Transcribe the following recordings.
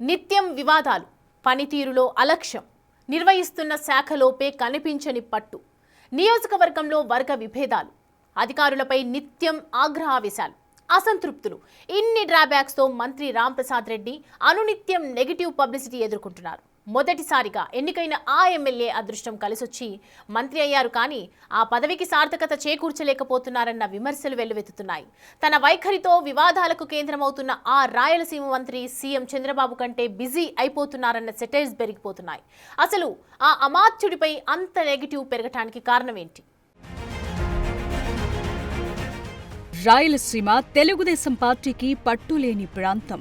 నిత్యం వివాదాలు, పనితీరులో అలక్ష్యం, నిర్వహిస్తున్న శాఖలోపే కనిపించని పట్టు, నియోజకవర్గంలో వర్గ విభేదాలు, అధికారులపై నిత్యం ఆగ్రహావేశాలు, అసంతృప్తులు, ఇన్ని డ్రాబ్యాక్స్తో మంత్రి రాంప్రసాద్ రెడ్డి అనునిత్యం నెగిటివ్ పబ్లిసిటీ ఎదుర్కొంటున్నారు. మొదటిసారిగా ఎన్నికైన ఆ ఎమ్మెల్యే అదృష్టం కలిసొచ్చి మంత్రి అయ్యారు, కానీ ఆ పదవికి సార్థకత చేకూర్చలేకపోతున్నారన్న విమర్శలు వెల్లువెత్తుతున్నాయి. తన వైఖరితో వివాదాలకు కేంద్రమవుతున్న ఆ రాయలసీమ మంత్రి సీఎం చంద్రబాబు కంటే బిజీ అయిపోతున్నారన్న సెటైర్స్ పెరిగిపోతున్నాయి. అసలు ఆ అమాత్యుడిపై అంత నెగిటివ్ పెరగటానికి కారణం ఏంటి? రాయలసీమ తెలుగుదేశం పార్టీకి పట్టులేని ప్రాంతం.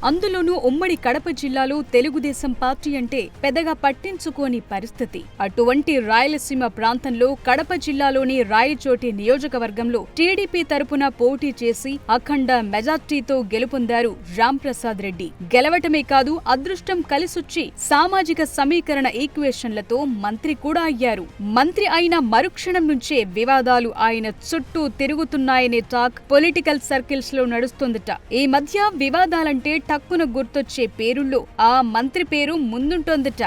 అందులోనూ ఉమ్మడి కడప జిల్లాలో తెలుగుదేశం పార్టీ అంటే పెద్దగా పట్టించుకోని పరిస్థితి. అటువంటి రాయలసీమ ప్రాంతంలో కడప జిల్లాలోని రాయచోటి నియోజకవర్గంలో టీడీపీ తరపున పోటీ చేసి అఖండ మెజార్టీతో గెలుపొందారు రాంప్రసాద్ రెడ్డి. గెలవటమే కాదు, అదృష్టం కలిసొచ్చి సామాజిక సమీకరణ ఈక్వేషన్లతో మంత్రి కూడా అయ్యారు. మంత్రి అయిన మరుక్షణం నుంచే వివాదాలు ఆయన చుట్టూ తిరుగుతున్నాయనే టాక్ పొలిటికల్ సర్కిల్స్ లో నడుస్తోందట. ఈ మధ్య వివాదాలంటే టక్కున గుర్తొచ్చే పేరుల్లో ఆ మంత్రి పేరు ముందుంటోందట.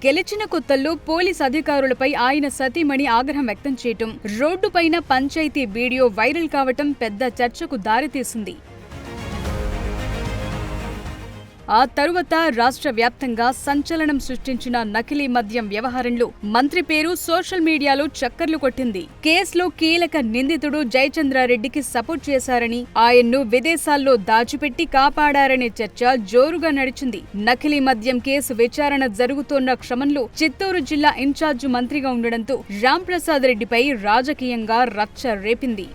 గెలిచిన కొత్తల్లో పోలీస్ అధికారులపై ఆయన సతీమణి ఆగ్రహం వ్యక్తం చేయటం, రోడ్డుపైన పంచాయతీ వీడియో వైరల్ కావటం పెద్ద చర్చకు దారితీసింది. ఆ తరువాత రాష్ట్ర వ్యాప్తంగా సంచలనం సృష్టించిన నకిలీ మద్యం వ్యవహారంలో మంత్రి పేరు సోషల్ మీడియాలో చక్కర్లు కొట్టింది. కేసులో కీలక నిందితుడు జయచంద్రారెడ్డికి సపోర్ట్ చేశారని, ఆయన్ను విదేశాల్లో దాచిపెట్టి కాపాడారనే చర్చ జోరుగా నడిచింది. నకిలీ మద్యం కేసు విచారణ జరుగుతోన్న క్రమంలో చిత్తూరు జిల్లా ఇన్ఛార్జి మంత్రిగా ఉండడంతో రాంప్రసాద్ రెడ్డిపై రాజకీయంగా రచ్చ రేపింది.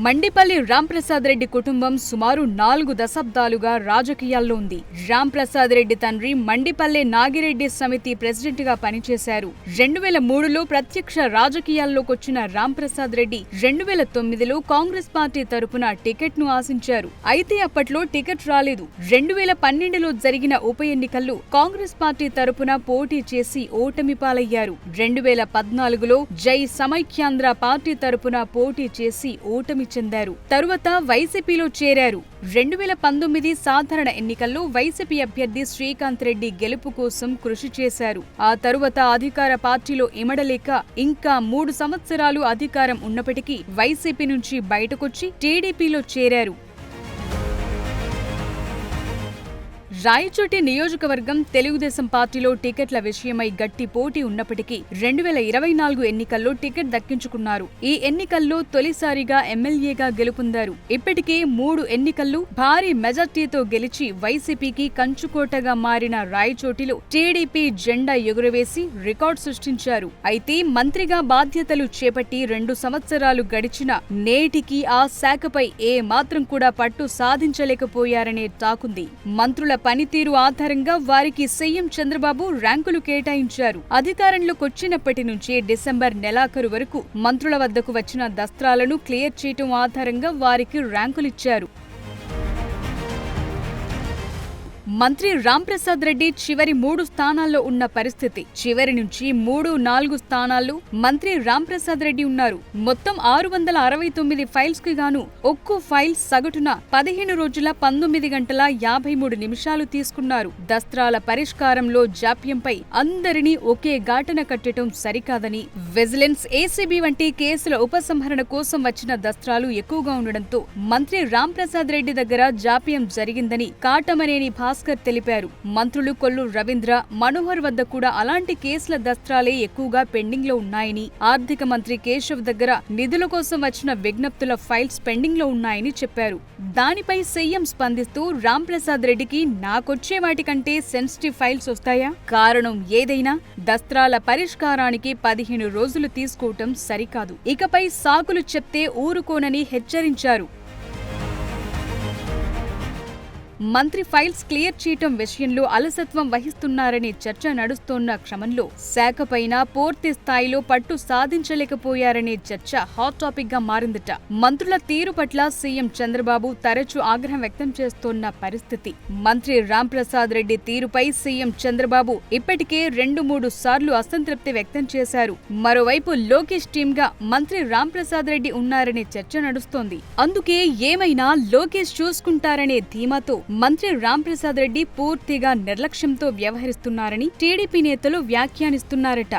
మండిపల్లి రాంప్రసాద్ రెడ్డి కుటుంబం సుమారు 4 దశాబ్దాలుగా రాజకీయాల్లో ఉంది. రాంప్రసాద్ రెడ్డి తండ్రి మండిపల్లె నాగిరెడ్డి సమితి ప్రెసిడెంట్ గా పనిచేశారు. 2003లో ప్రత్యక్ష రాజకీయాల్లోకొచ్చిన రాంప్రసాద్ రెడ్డి 2009లో కాంగ్రెస్ పార్టీ తరపున టికెట్ ను ఆశించారు. అయితే అప్పట్లో టికెట్ రాలేదు. 2012లో జరిగిన ఉప ఎన్నికల్లో కాంగ్రెస్ పార్టీ తరపున పోటీ చేసి ఓటమి పాలయ్యారు. 2014లో జై సమైక్యాంధ్ర పార్టీ తరపున పోటీ చేసి ఓటమి చెందారు. తరువాత వైసీపీలో చేరారు. 2019 సాధారణ ఎన్నికల్లో వైసీపీ అభ్యర్థి శ్రీకాంత్ రెడ్డి గెలుపు కోసం కృషి చేశారు. ఆ తరువాత అధికార పార్టీలో ఇమడలేక ఇంకా 3 సంవత్సరాలు అధికారం ఉన్నప్పటికీ వైసీపీ నుంచి బయటకొచ్చి టీడీపీలో చేరారు. రాయచోటి నియోజకవర్గం తెలుగుదేశం పార్టీలో టికెట్ల విషయమై గట్టి పోటీ ఉన్నప్పటికీ 2024 ఎన్నికల్లో టికెట్ దక్కించుకున్నారు. ఈ ఎన్నికల్లో తొలిసారిగా ఎమ్మెల్యేగా గెలుపొందారు. ఇప్పటికే 3 ఎన్నికల్లో భారీ మెజార్టీతో గెలిచి వైసీపీకి కంచుకోటగా మారిన రాయచోటిలో టీడీపీ జెండా ఎగురవేసి రికార్డు సృష్టించారు. అయితే మంత్రిగా బాధ్యతలు చేపట్టి 2 సంవత్సరాలు గడిచినా నేటికి ఆ శాఖపై ఏ మాత్రం కూడా పట్టు సాధించలేకపోయారనే టాకుంది. మంత్రుల పనితీరు ఆధారంగా వారికి సీఎం చంద్రబాబు ర్యాంకులు కేటాయించారు. అధికారంలోకొచ్చినప్పటి నుంచి డిసెంబర్ నెలాఖరు వరకు మంత్రుల వద్దకు వచ్చిన దస్త్రాలను క్లియర్ చేయటం ఆధారంగా వారికి ర్యాంకులిచ్చారు. మంత్రి రాంప్రసాద్ రెడ్డి చివరి 3 స్థానాల్లో ఉన్న పరిస్థితి. చివరి నుంచి 3, 4 స్థానాల్లో మంత్రి రాంప్రసాద్ రెడ్డి ఉన్నారు. మొత్తం 669 ఫైల్స్ కి గాను ఒక్కో ఫైల్ సగటున 15 రోజుల 19 గంటల 53 నిమిషాలు తీసుకున్నారు. దస్త్రాల పరిష్కారంలో జాప్యంపై అందరినీ ఒకే ఘాటన కట్టడం సరికాదని, విజిలెన్స్, ఏసీబీ వంటి కేసుల ఉపసంహరణ కోసం వచ్చిన దస్త్రాలు ఎక్కువగా ఉండడంతో మంత్రి రాంప్రసాద్ రెడ్డి దగ్గర జాప్యం జరిగిందని కాటమనేని భాస్కర్ తెలిపారు. మంత్రులు కొల్లు రవీంద్ర, మనోహర్ వద్ద కూడా అలాంటి కేసుల దస్త్రాలే ఎక్కువగా పెండింగ్ లో ఉన్నాయని, ఆర్థిక మంత్రి కేశవ్ దగ్గర నిధుల కోసం వచ్చిన విజ్ఞప్తుల ఫైల్స్ పెండింగ్ లో ఉన్నాయని చెప్పారు. దానిపై సీఎం స్పందిస్తూ రాంప్రసాద్ రెడ్డికి నాకొచ్చే వాటికంటే సెన్సిటివ్ ఫైల్స్ వస్తాయా? కారణం ఏదైనా దస్త్రాల పరిష్కారానికి 15 రోజులు తీసుకోవటం సరికాదు. ఇకపై సాకులు చెప్తే ఊరుకోనని హెచ్చరించారు. మంత్రి ఫైల్స్ క్లియర్ చేయటం విషయంలో అలసత్వం వహిస్తున్నారనే చర్చ నడుస్తోన్న క్రమంలో శాఖపైన పూర్తి స్థాయిలో పట్టు సాధించలేకపోయారనే చర్చ హాట్ టాపిక్ గా మారిందట. మంత్రుల తీరు పట్ల సీఎం చంద్రబాబు తరచూ ఆగ్రహం వ్యక్తం చేస్తోన్న పరిస్థితి. మంత్రి రాంప్రసాద్ రెడ్డి తీరుపై సీఎం చంద్రబాబు ఇప్పటికే 2-3 సార్లు అసంతృప్తి వ్యక్తం చేశారు. మరోవైపు లోకేష్ టీమ్ గా మంత్రి రాంప్రసాద్ రెడ్డి ఉన్నారనే చర్చ నడుస్తోంది. అందుకే ఏమైనా లోకేష్ చూసుకుంటారనే ధీమాతో మంత్రి రాంప్రసాద్ రెడ్డి పూర్తిగా నిర్లక్ష్యంతో వ్యవహరిస్తున్నారని టీడీపీ నేతలు వ్యాఖ్యానిస్తున్నారట.